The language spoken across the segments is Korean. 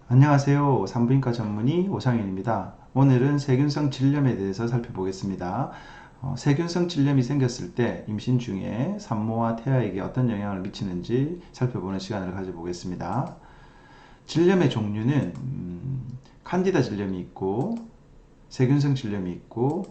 안녕하세요. 산부인과 전문의 오상현입니다. 오늘은 세균성 질염에 대해서 살펴보겠습니다. 세균성 질염이 생겼을 때 임신 중에 산모와 태아에게 어떤 영향을 미치는지 살펴보는 시간을 가져보겠습니다. 질염의 종류는 칸디다 질염이 있고 세균성 질염이 있고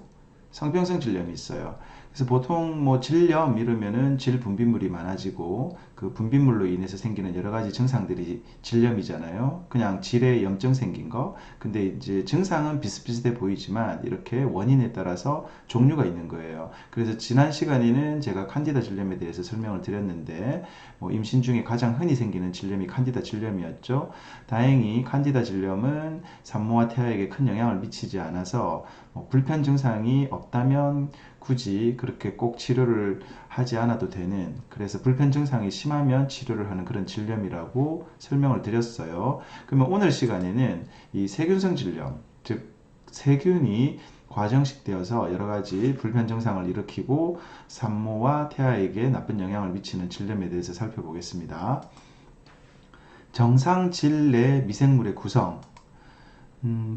성병성 질염이 있어요. 그래서 보통 뭐 질염 이러면은 질 분비물이 많아지고 그 분비물로 인해서 생기는 여러 가지 증상들이 질염이잖아요. 그냥 질에 염증 생긴 거. 근데 이제 증상은 비슷비슷해 보이지만 이렇게 원인에 따라서 종류가 있는 거예요. 그래서 지난 시간에는 제가 칸디다 질염에 대해서 설명을 드렸는데 뭐 임신 중에 가장 흔히 생기는 질염이 칸디다 질염이었죠. 다행히 칸디다 질염은 산모와 태아에게 큰 영향을 미치지 않아서 불편 증상이 없다면 굳이 그렇게 꼭 치료를 하지 않아도 되는, 그래서 불편 증상이 심하면 치료를 하는 그런 질염이라고 설명을 드렸어요. 그러면 오늘 시간에는 이 세균성 질염, 즉 세균이 과정식되어서 여러 가지 불편 증상을 일으키고 산모와 태아에게 나쁜 영향을 미치는 질염에 대해서 살펴보겠습니다. 정상 질 내 미생물의 구성.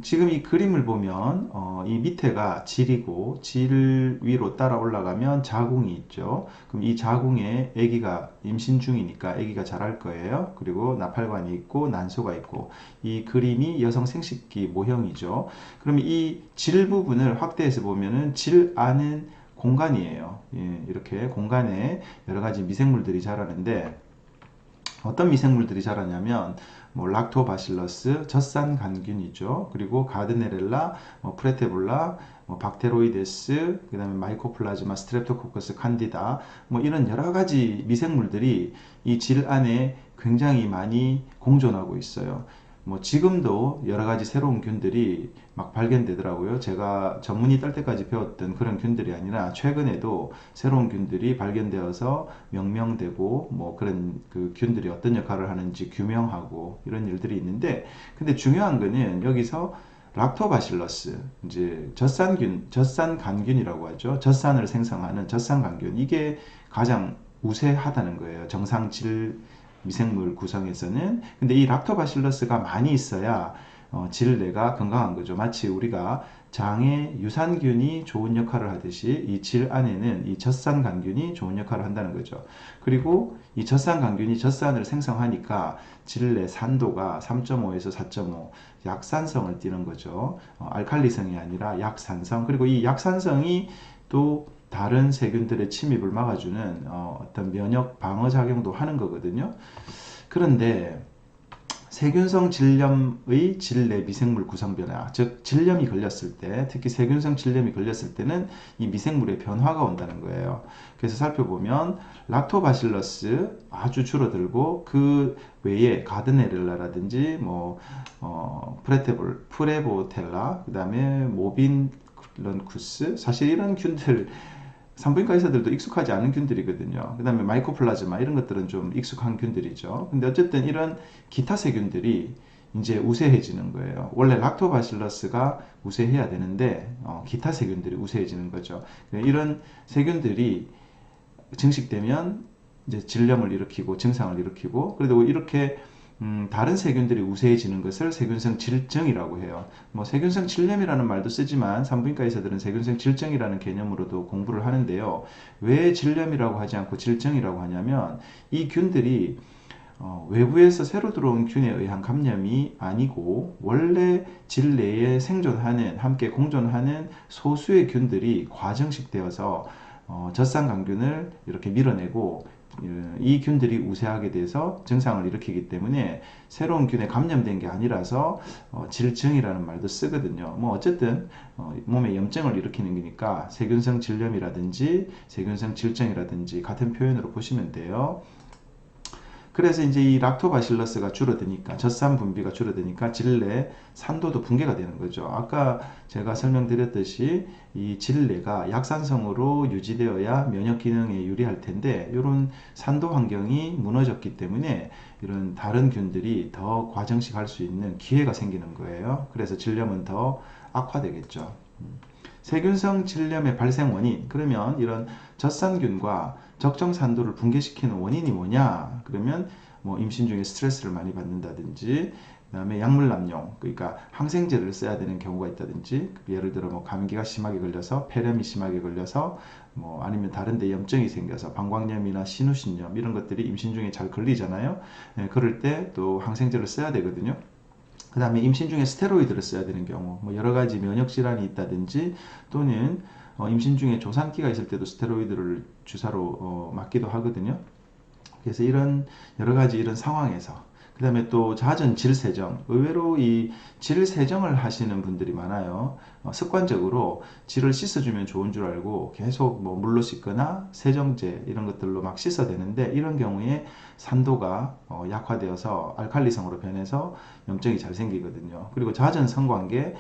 지금 이 그림을 보면 이 밑에가 질이고 질 위로 따라 올라가면 자궁이 있죠. 그럼 이 자궁에 아기가 임신 중이니까 아기가 자랄 거예요. 그리고 나팔관이 있고 난소가 있고, 이 그림이 여성 생식기 모형이죠. 그럼 이 질 부분을 확대해서 보면은 질 안은 공간이에요. 예, 이렇게 공간에 여러 가지 미생물들이 자라는데, 어떤 미생물들이 자라냐면 뭐 락토바실러스, 젖산 간균이죠. 그리고 가드네렐라, 프레테볼라, 박테로이데스, 그 다음에 마이코플라즈마, 스트랩토코커스, 칸디다, 뭐 이런 여러 가지 미생물들이 이 질 안에 굉장히 많이 공존하고 있어요. 뭐 지금도 여러 가지 새로운 균들이 막 발견되더라고요. 제가 전문의 딸 때까지 배웠던 그런 균들이 아니라 최근에도 새로운 균들이 발견되어서 명명되고 뭐 그런 그 균들이 어떤 역할을 하는지 규명하고 이런 일들이 있는데, 근데 중요한 거는 여기서 락토바실러스, 이제 젖산균, 젖산간균이라고 하죠. 젖산을 생성하는 젖산간균, 이게 가장 우세하다는 거예요. 정상질 미생물 구성에서는. 근데 이 락토바실러스가 많이 있어야 질내가 건강한 거죠. 마치 우리가 장에 유산균이 좋은 역할을 하듯이 이 질 안에는 이 젖산간균이 좋은 역할을 한다는 거죠. 그리고 이 젖산간균이 젖산을 생성하니까 질내 산도가 3.5에서 4.5, 약산성을 띠는 거죠. 알칼리성이 아니라 약산성. 그리고 이 약산성이 또 다른 세균들의 침입을 막아주는 어떤 면역 방어 작용도 하는 거거든요. 그런데 세균성 질염의 질 내 미생물 구성 변화, 즉 질염이 걸렸을 때, 특히 세균성 질염이 걸렸을 때는 이 미생물의 변화가 온다는 거예요. 그래서 살펴보면 락토바실러스 아주 줄어들고, 그 외에 가드네렐라라든지 프레보텔라, 그 다음에 모빈런쿠스, 사실 이런 균들 산부인과 의사들도 익숙하지 않은 균들이거든요. 그 다음에 마이코플라즈마, 이런 것들은 좀 익숙한 균들이죠. 근데 어쨌든 이런 기타 세균들이 이제 우세해지는 거예요. 원래 락토바실러스가 우세해야 되는데 기타 세균들이 우세해지는 거죠. 이런 세균들이 증식되면 이제 질염을 일으키고 증상을 일으키고, 그래도 이렇게 다른 세균들이 우세해지는 것을 세균성 질증이라고 해요. 뭐 세균성 질염이라는 말도 쓰지만 산부인과 의사들은 세균성 질증이라는 개념으로도 공부를 하는데요. 왜 질염이라고 하지 않고 질증이라고 하냐면 이 균들이 외부에서 새로 들어온 균에 의한 감염이 아니고 원래 질 내에 생존하는, 함께 공존하는 소수의 균들이 과정식되어서 젖산간균을 이렇게 밀어내고, 이 균들이 우세하게 돼서 증상을 일으키기 때문에 새로운 균에 감염된 게 아니라서 질증이라는 말도 쓰거든요. 뭐 어쨌든 몸에 염증을 일으키는 거니까 세균성 질염이라든지 세균성 질증이라든지 같은 표현으로 보시면 돼요. 그래서 이제 이 락토바실러스가 줄어드니까, 젖산 분비가 줄어드니까 질내 산도도 붕괴가 되는 거죠. 아까 제가 설명드렸듯이 이 질내가 약산성으로 유지되어야 면역 기능에 유리할 텐데, 이런 산도 환경이 무너졌기 때문에 이런 다른 균들이 더 과정식할 수 있는 기회가 생기는 거예요. 그래서 질염은 더 악화되겠죠. 세균성 질염의 발생 원인, 그러면 이런 젖산균과 적정 산도를 붕괴시키는 원인이 뭐냐? 그러면 뭐 임신 중에 스트레스를 많이 받는다든지, 그다음에 약물 남용, 그러니까 항생제를 써야 되는 경우가 있다든지, 예를 들어 뭐 감기가 심하게 걸려서, 폐렴이 심하게 걸려서, 뭐 아니면 다른 데 염증이 생겨서 방광염이나 신우신염 이런 것들이 임신 중에 잘 걸리잖아요. 예, 그럴 때 또 항생제를 써야 되거든요. 그 다음에 임신 중에 스테로이드를 써야 되는 경우, 뭐 여러 가지 면역 질환이 있다든지, 또는 임신 중에 조산기가 있을 때도 스테로이드를 주사로 맞기도 하거든요. 그래서 이런 여러 가지 이런 상황에서, 그 다음에 또 잦은 질 세정, 의외로 이 질 세정을 하시는 분들이 많아요. 습관적으로 질을 씻어주면 좋은 줄 알고 계속 뭐 물로 씻거나 세정제 이런 것들로 막 씻어대는데, 이런 경우에 산도가 약화되어서 알칼리성으로 변해서 염증이 잘 생기거든요. 그리고 잦은 성관계,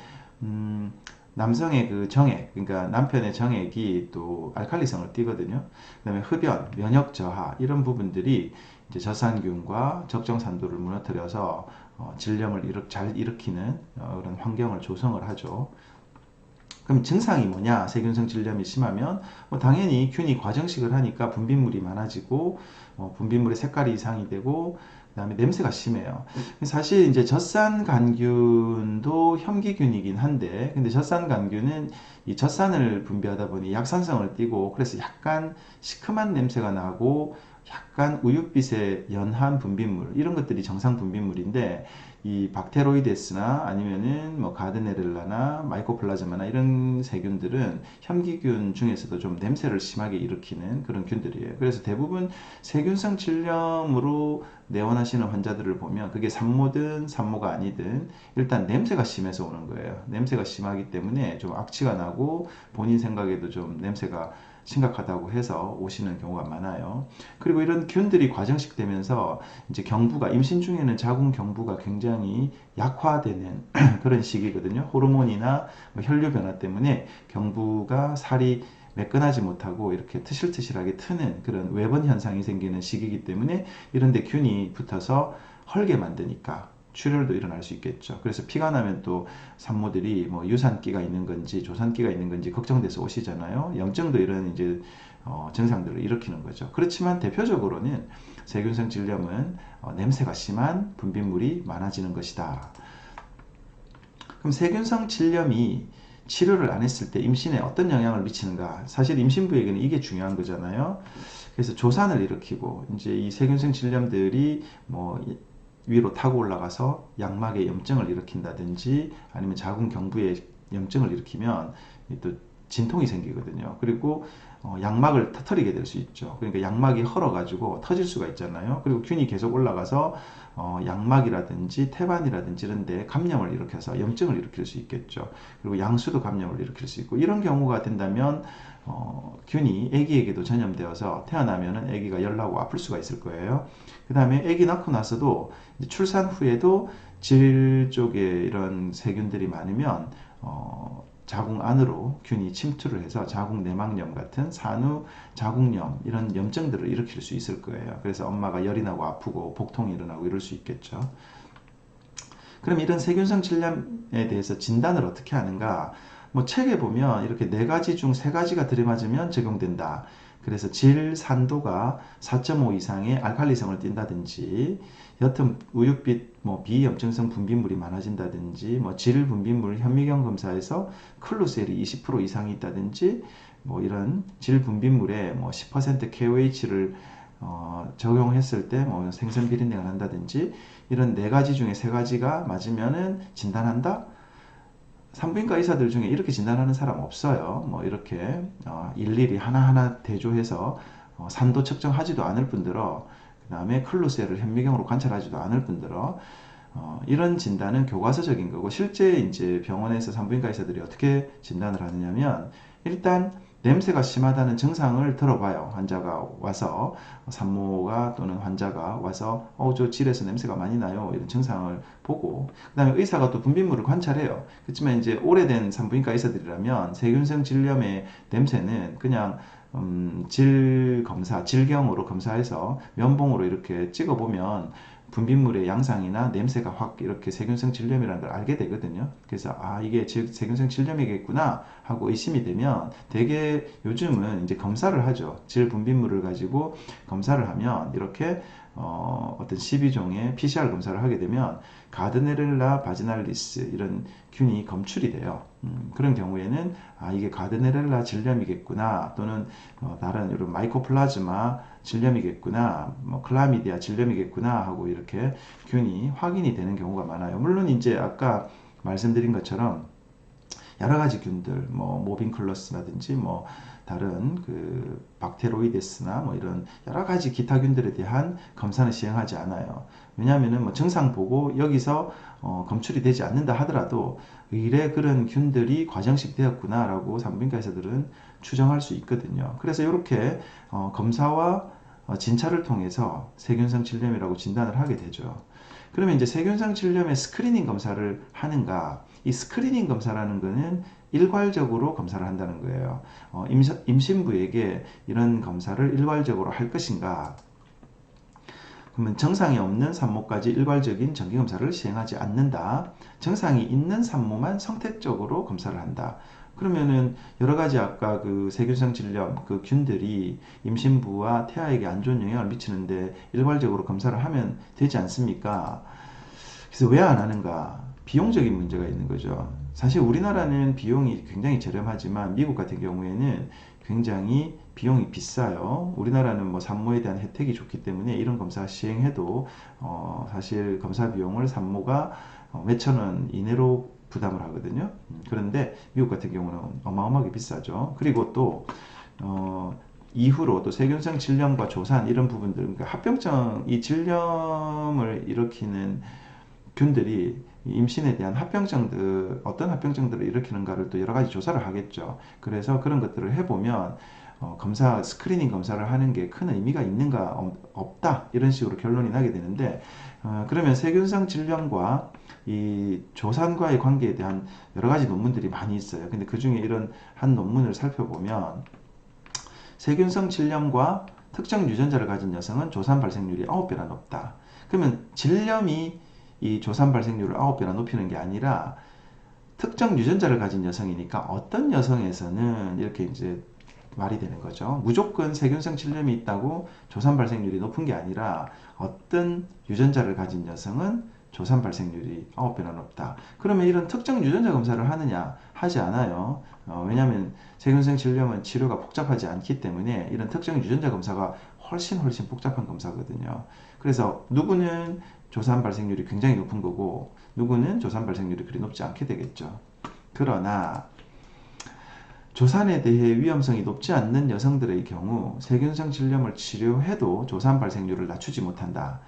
남성의 그 정액, 그러니까 남편의 정액이 또 알칼리성을 띠거든요. 그다음에 흡연, 면역 저하 이런 부분들이 이제 저산균과 적정 산도를 무너뜨려서 질염을 잘 일으키는 그런 환경을 조성을 하죠. 그럼 증상이 뭐냐? 세균성 질염이 심하면 당연히 균이 과정식을 하니까 분비물이 많아지고, 분비물의 색깔이 이상이 되고, 그다음에 냄새가 심해요. 사실 이제 젖산간균도 현기균이긴 한데, 근데 젖산간균은 이 젖산을 분비하다 보니 약산성을 띠고, 그래서 약간 시큼한 냄새가 나고, 약간 우윳빛의 연한 분비물, 이런 것들이 정상 분비물인데, 이 박테로이데스나 아니면은 뭐 가드네렐라나 마이코플라즈마나 이런 세균들은 현기균 중에서도 좀 냄새를 심하게 일으키는 그런 균들이에요. 그래서 대부분 세균성 질염으로 내원하시는 환자들을 보면, 그게 산모든 산모가 아니든 일단 냄새가 심해서 오는 거예요. 냄새가 심하기 때문에 좀 악취가 나고, 본인 생각에도 좀 냄새가 심각하다고 해서 오시는 경우가 많아요. 그리고 이런 균들이 과정식되면서 이제 경부가, 임신 중에는 자궁 경부가 굉장히 약화되는 그런 시기거든요. 호르몬이나 뭐 혈류 변화 때문에 경부가 살이 매끈하지 못하고 이렇게 트실트실하게 트는 그런 외번 현상이 생기는 시기이기 때문에, 이런데 균이 붙어서 헐게 만드니까 출혈도 일어날 수 있겠죠. 그래서 피가 나면 또 산모들이 뭐 유산기가 있는 건지 조산기가 있는 건지 걱정돼서 오시잖아요. 염증도 이런 이제 증상들을 일으키는 거죠. 그렇지만 대표적으로는 세균성 질염은 냄새가 심한 분비물이 많아지는 것이다. 그럼 세균성 질염이 치료를 안 했을 때 임신에 어떤 영향을 미치는가? 사실 임신부에게는 이게 중요한 거잖아요. 그래서 조산을 일으키고, 이제 이 세균성 질염들이 뭐 위로 타고 올라가서 양막에 염증을 일으킨다든지, 아니면 자궁 경부에 염증을 일으키면 또 진통이 생기거든요. 그리고 양막을 터뜨리게 될 수 있죠. 그러니까 양막이 헐어가지고 터질 수가 있잖아요. 그리고 균이 계속 올라가서 양막이라든지 태반이라든지 이런 데 감염을 일으켜서 염증을 일으킬 수 있겠죠. 그리고 양수도 감염을 일으킬 수 있고, 이런 경우가 된다면 균이 아기에게도 전염되어서 태어나면은 아기가 열나고 아플 수가 있을 거예요. 그 다음에 아기 낳고 나서도 출산 후에도 질 쪽에 이런 세균들이 많으면 자궁 안으로 균이 침투를 해서 자궁 내막염 같은 산후 자궁염 이런 염증들을 일으킬 수 있을 거예요. 그래서 엄마가 열이 나고 아프고 복통이 일어나고 이럴 수 있겠죠. 그럼 이런 세균성 질염에 대해서 진단을 어떻게 하는가? 뭐 책에 보면 이렇게 4가지 중 3가지가 들이맞으면 적용된다. 그래서 질 산도가 4.5 이상의 알칼리성을 띈다든지, 옅은 우윳빛 뭐 비염증성 분비물이 많아진다든지, 뭐 질 분비물 현미경 검사에서 클루셀이 20% 이상이 있다든지, 뭐 이런 질 분비물에 뭐 10% KOH를 적용했을 때 뭐 생선 비린내가 난다든지, 이런 4가지 중에 3가지가 맞으면은 진단한다? 산부인과 의사들 중에 이렇게 진단하는 사람 없어요. 뭐 이렇게 일일이 하나하나 대조해서 산도 측정하지도 않을 뿐더러, 그 다음에 클루셀을 현미경으로 관찰하지도 않을 뿐더러, 이런 진단은 교과서적인 거고, 실제 이제 병원에서 산부인과 의사들이 어떻게 진단을 하느냐면, 일단 냄새가 심하다는 증상을 들어봐요. 환자가 와서, 산모가 또는 환자가 와서 저 질에서 냄새가 많이 나요, 이런 증상을 보고, 그 다음에 의사가 또 분비물을 관찰해요. 그렇지만 이제 오래된 산부인과 의사들이라면 세균성 질염의 냄새는 그냥 질 검사, 질경으로 검사해서 면봉으로 이렇게 찍어보면 분비물의 양상이나 냄새가 확 이렇게 세균성 질염이라는 걸 알게 되거든요. 그래서 이게 세균성 질염이겠구나 하고 의심이 되면 대개 요즘은 이제 검사를 하죠. 질 분비물을 가지고 검사를 하면 이렇게 어떤 12종의 PCR 검사를 하게 되면 가드네렐라 바지날리스 이런 균이 검출이 돼요. 그런 경우에는 이게 가드네렐라 질염이겠구나, 또는 다른 이런 마이코플라즈마 질염이겠구나, 뭐 클라미디아 질염이겠구나 하고 이렇게 균이 확인이 되는 경우가 많아요. 물론 이제 아까 말씀드린 것처럼 여러 가지 균들, 뭐 모빈클러스라든지 뭐 다른 그 박테로이데스나 뭐 이런 여러 가지 기타 균들에 대한 검사는 시행하지 않아요. 왜냐하면은 뭐 증상 보고 여기서 검출이 되지 않는다 하더라도 의뢰 그런 균들이 과정식 되었구나라고 산부인과 의사들은 추정할 수 있거든요. 그래서 이렇게 검사와 진찰을 통해서 세균성 질염이라고 진단을 하게 되죠. 그러면 이제 세균성 질염의 스크리닝 검사를 하는가? 이 스크리닝 검사라는 거는 일괄적으로 검사를 한다는 거예요. 임신부에게 이런 검사를 일괄적으로 할 것인가? 그러면 정상이 없는 산모까지 일괄적인 정기검사를 시행하지 않는다. 정상이 있는 산모만 선택적으로 검사를 한다. 그러면은 여러 가지 아까 그 세균성 질염 그 균들이 임신부와 태아에게 안 좋은 영향을 미치는데 일괄적으로 검사를 하면 되지 않습니까? 그래서 왜 안 하는가? 비용적인 문제가 있는 거죠. 사실 우리나라는 비용이 굉장히 저렴하지만 미국 같은 경우에는 굉장히 비용이 비싸요. 우리나라는 뭐 산모에 대한 혜택이 좋기 때문에 이런 검사 시행해도 사실 검사 비용을 산모가 몇천 원 이내로 부담을 하거든요. 그런데 미국 같은 경우는 어마어마하게 비싸죠. 그리고 또 이후로 또 세균성 질염과 조산 이런 부분들, 그러니까 합병증, 이 질염을 일으키는 균들이 임신에 대한 합병증들, 어떤 합병증들을 일으키는가를 또 여러 가지 조사를 하겠죠. 그래서 그런 것들을 해보면 검사, 스크리닝 검사를 하는 게 큰 의미가 있는가, 없다, 이런 식으로 결론이 나게 되는데, 그러면 세균성 질염과 이 조산과의 관계에 대한 여러 가지 논문들이 많이 있어요. 근데 그 중에 이런 한 논문을 살펴보면 세균성 질염과 특정 유전자를 가진 여성은 조산 발생률이 9배나 높다. 그러면 질염이 이 조산 발생률을 9배나 높이는 게 아니라 특정 유전자를 가진 여성이니까 어떤 여성에서는 이렇게 이제 말이 되는 거죠. 무조건 세균성 질염이 있다고 조산 발생률이 높은 게 아니라 어떤 유전자를 가진 여성은 조산 발생률이 9배나 높다. 그러면 이런 특정 유전자 검사를 하느냐? 하지 않아요. 왜냐하면 세균성 질염은 치료가 복잡하지 않기 때문에 이런 특정 유전자 검사가 훨씬 복잡한 검사거든요. 그래서 누구는 조산 발생률이 굉장히 높은 거고 누구는 조산 발생률이 그리 높지 않게 되겠죠. 그러나 조산에 대해 위험성이 높지 않는 여성들의 경우 세균성 질염을 치료해도 조산 발생률을 낮추지 못한다.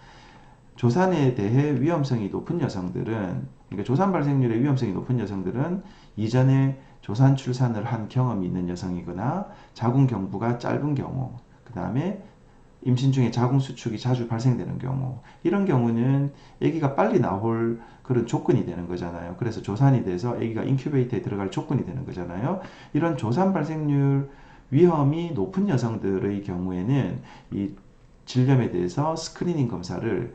조산에 대해 위험성이 높은 여성들은, 그러니까 조산 발생률의 위험성이 높은 여성들은 이전에 조산 출산을 한 경험이 있는 여성이거나 자궁 경부가 짧은 경우, 그 다음에 임신 중에 자궁 수축이 자주 발생되는 경우, 이런 경우는 아기가 빨리 나올 그런 조건이 되는 거잖아요. 그래서 조산이 돼서 아기가 인큐베이터에 들어갈 조건이 되는 거잖아요. 이런 조산 발생률 위험이 높은 여성들의 경우에는 이 질염에 대해서 스크리닝 검사를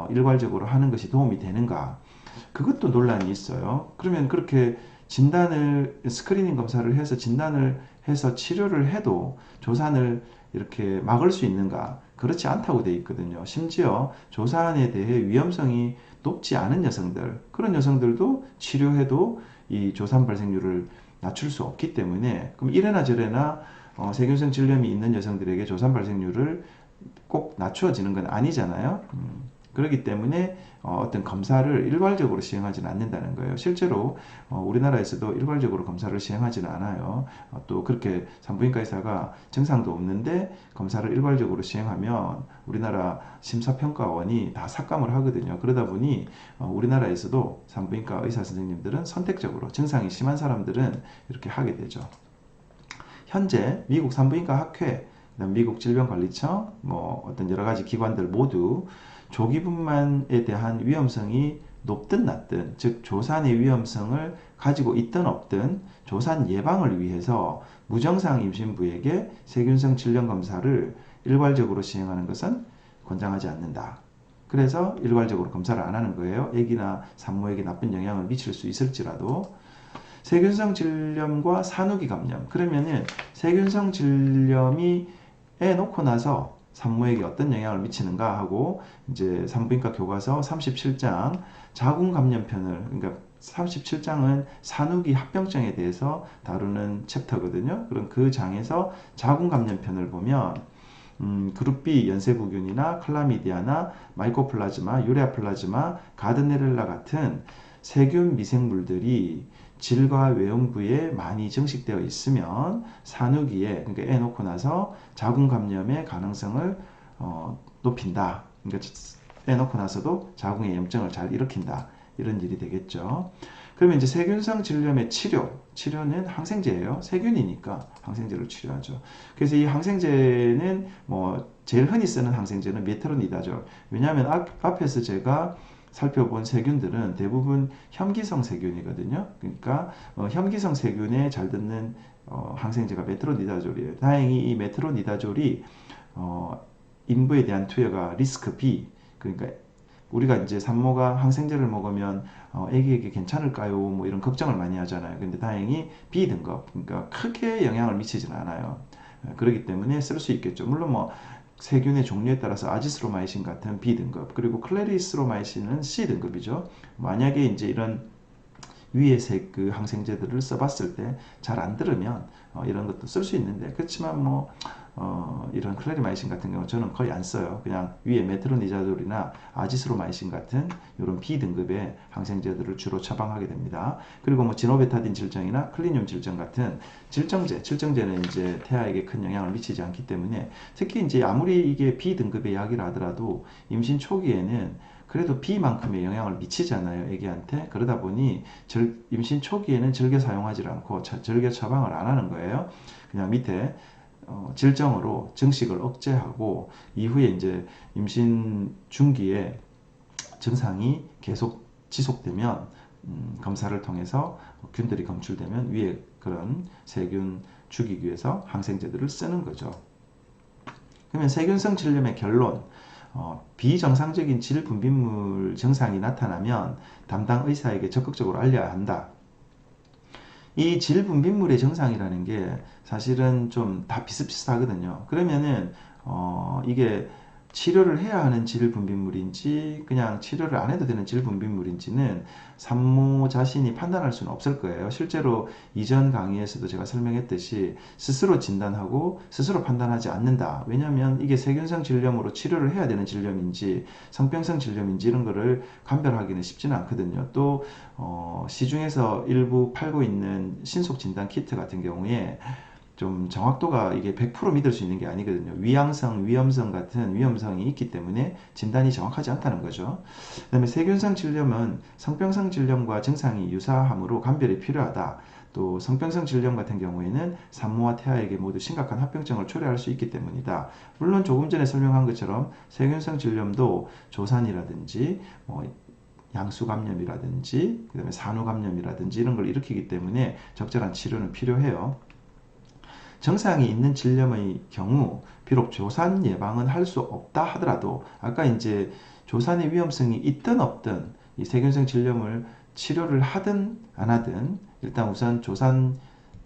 일괄적으로 하는 것이 도움이 되는가? 그것도 논란이 있어요. 그러면 그렇게 진단을, 스크리닝 검사를 해서 진단을 해서 치료를 해도 조산을 이렇게 막을 수 있는가? 그렇지 않다고 되어 있거든요. 심지어 조산에 대해 위험성이 높지 않은 여성들, 그런 여성들도 치료해도 이 조산 발생률을 낮출 수 없기 때문에, 그럼 이래나 저래나 세균성 질염이 있는 여성들에게 조산 발생률을 꼭 낮추어지는 건 아니잖아요. 그렇기 때문에 어떤 검사를 일괄적으로 시행하지는 않는다는 거예요. 실제로 우리나라에서도 일괄적으로 검사를 시행하지는 않아요. 또 그렇게 산부인과 의사가 증상도 없는데 검사를 일괄적으로 시행하면 우리나라 심사평가원이 다 삭감을 하거든요. 그러다 보니 우리나라에서도 산부인과 의사 선생님들은 선택적으로 증상이 심한 사람들은 이렇게 하게 되죠. 현재 미국 산부인과 학회, 그다음 미국 질병관리청, 뭐 어떤 여러 가지 기관들 모두 조기분만에 대한 위험성이 높든 낮든, 즉 조산의 위험성을 가지고 있든 없든 조산 예방을 위해서 무증상 임신부에게 세균성 질염 검사를 일괄적으로 시행하는 것은 권장하지 않는다. 그래서 일괄적으로 검사를 안 하는 거예요. 아기나 산모에게 나쁜 영향을 미칠 수 있을지라도. 세균성 질염과 산후기 감염. 그러면은 세균성 질염이 애 놓고 나서 산모에게 어떤 영향을 미치는가 하고 이제 산부인과 교과서 37장 자궁 감염편을, 그러니까 37장은 산후기 합병증에 대해서 다루는 챕터거든요. 그럼 그 장에서 자궁 감염편을 보면 그룹 B 연쇄구균이나 클라미디아나 마이코플라즈마, 유레아플라즈마, 가드네렐라 같은 세균 미생물들이 질과 외음부에 많이 증식되어 있으면 산후기에, 그러니까 애 놓고 나서 자궁 감염의 가능성을 높인다. 그러니까 애 놓고 나서도 자궁의 염증을 잘 일으킨다. 이런 일이 되겠죠. 그러면 이제 세균성 질염의 치료는 항생제예요. 세균이니까 항생제로 치료하죠. 그래서 이 항생제는 뭐 제일 흔히 쓰는 항생제는 메트로니다졸. 왜냐하면 앞에서 제가 살펴본 세균들은 대부분 혐기성 세균이거든요. 그러니까 혐기성 세균에 잘 듣는 항생제가 메트로니다졸이에요. 다행히 이 메트로니다졸이 인부에 대한 투여가 리스크 B, 그러니까 우리가 이제 산모가 항생제를 먹으면 아기에게 괜찮을까요? 뭐 이런 걱정을 많이 하잖아요. 근데 다행히 B등급, 그러니까 크게 영향을 미치지는 않아요. 그렇기 때문에 쓸 수 있겠죠. 물론 뭐 세균의 종류에 따라서 아지스로마이신 같은 B등급, 그리고 클레리스로마이신은 C등급이죠. 만약에 이제 이런 위에 그 항생제들을 써봤을 때 잘 안 들으면 이런 것도 쓸 수 있는데, 그렇지만 뭐 이런 클레리마이신 같은 경우 저는 거의 안 써요. 그냥 위에 메트로니다졸이나 아지스로마이신 같은 이런 B등급의 항생제들을 주로 처방하게 됩니다. 그리고 뭐 지노베타딘 질정이나 클리늄 질정 같은 질정제는 이제 태아에게 큰 영향을 미치지 않기 때문에, 특히 이제 아무리 이게 B등급의 약이라 하더라도 임신 초기에는 그래도 B만큼의 영향을 미치잖아요, 애기한테. 그러다 보니 임신 초기에는 즐겨 사용하지 않고 즐겨 처방을 안 하는 거예요. 그냥 밑에 질정으로 증식을 억제하고, 이후에 이제 임신 중기에 증상이 계속 지속되면 검사를 통해서 균들이 검출되면 위에 그런 세균 죽이기 위해서 항생제들을 쓰는 거죠. 그러면 세균성 질염의 결론, 비정상적인 질 분비물 증상이 나타나면 담당 의사에게 적극적으로 알려야 한다. 이 질 분비물의 증상이라는 게 사실은 좀 다 비슷비슷하거든요. 그러면은 이게 치료를 해야 하는 질 분비물인지 그냥 치료를 안 해도 되는 질 분비물인지는 산모 자신이 판단할 수는 없을 거예요. 실제로 이전 강의에서도 제가 설명했듯이 스스로 진단하고 스스로 판단하지 않는다. 왜냐하면 이게 세균성 질염으로 치료를 해야 되는 질염인지 성병성 질염인지 이런 거를 감별하기는 쉽지는 않거든요. 또 시중에서 일부 팔고 있는 신속 진단 키트 같은 경우에 좀 정확도가 이게 100% 믿을 수 있는 게 아니거든요. 위양성, 위험성 같은 위험성이 있기 때문에 진단이 정확하지 않다는 거죠. 그 다음에 세균성 질염은 성병성 질염과 증상이 유사하므로 감별이 필요하다. 또 성병성 질염 같은 경우에는 산모와 태아에게 모두 심각한 합병증을 초래할 수 있기 때문이다. 물론 조금 전에 설명한 것처럼 세균성 질염도 조산이라든지 양수 감염이라든지 그다음에 산후 감염이라든지 이런 걸 일으키기 때문에 적절한 치료는 필요해요. 증상이 있는 질염의 경우 비록 조산 예방은 할 수 없다 하더라도, 아까 이제 조산의 위험성이 있든 없든 이 세균성 질염을 치료를 하든 안 하든 일단 우선 조산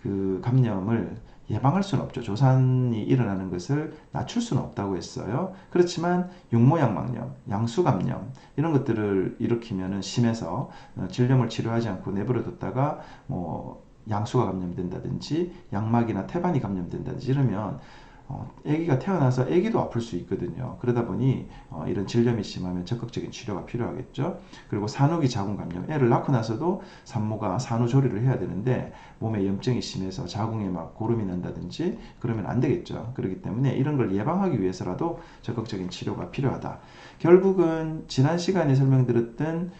그 감염을 예방할 수는 없죠. 조산이 일어나는 것을 낮출 수는 없다고 했어요. 그렇지만 육모양막염, 양수감염 이런 것들을 일으키면 심해서 질염을 치료하지 않고 내버려뒀다가 양수가 감염된다든지 양막이나 태반이 감염된다든지 이러면 아기가 태어나서 아기도 아플 수 있거든요. 그러다 보니 이런 질염이 심하면 적극적인 치료가 필요하겠죠. 그리고 산후기 자궁 감염, 애를 낳고 나서도 산모가 산후조리를 해야 되는데 몸에 염증이 심해서 자궁에 막 고름이 난다든지 그러면 안 되겠죠. 그렇기 때문에 이런 걸 예방하기 위해서라도 적극적인 치료가 필요하다. 결국은 지난 시간에 설명드렸던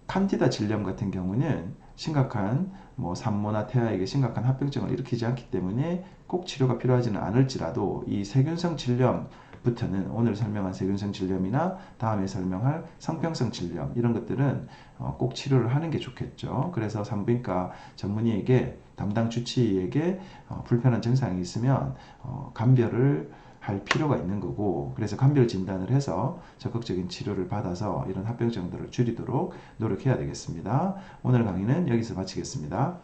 칸디다 질염 같은 경우는 심각한 뭐 산모나 태아에게 심각한 합병증을 일으키지 않기 때문에 꼭 치료가 필요하지는 않을지라도 이 세균성 질염부터는 오늘 설명한 세균성 질염이나 다음에 설명할 성병성 질염 이런 것들은 꼭 치료를 하는 게 좋겠죠. 그래서 산부인과 전문의에게 담당 주치의에게 불편한 증상이 있으면 감별을 할 필요가 있는 거고, 그래서 감별 진단을 해서 적극적인 치료를 받아서 이런 합병증들을 줄이도록 노력해야 되겠습니다. 오늘 강의는 여기서 마치겠습니다.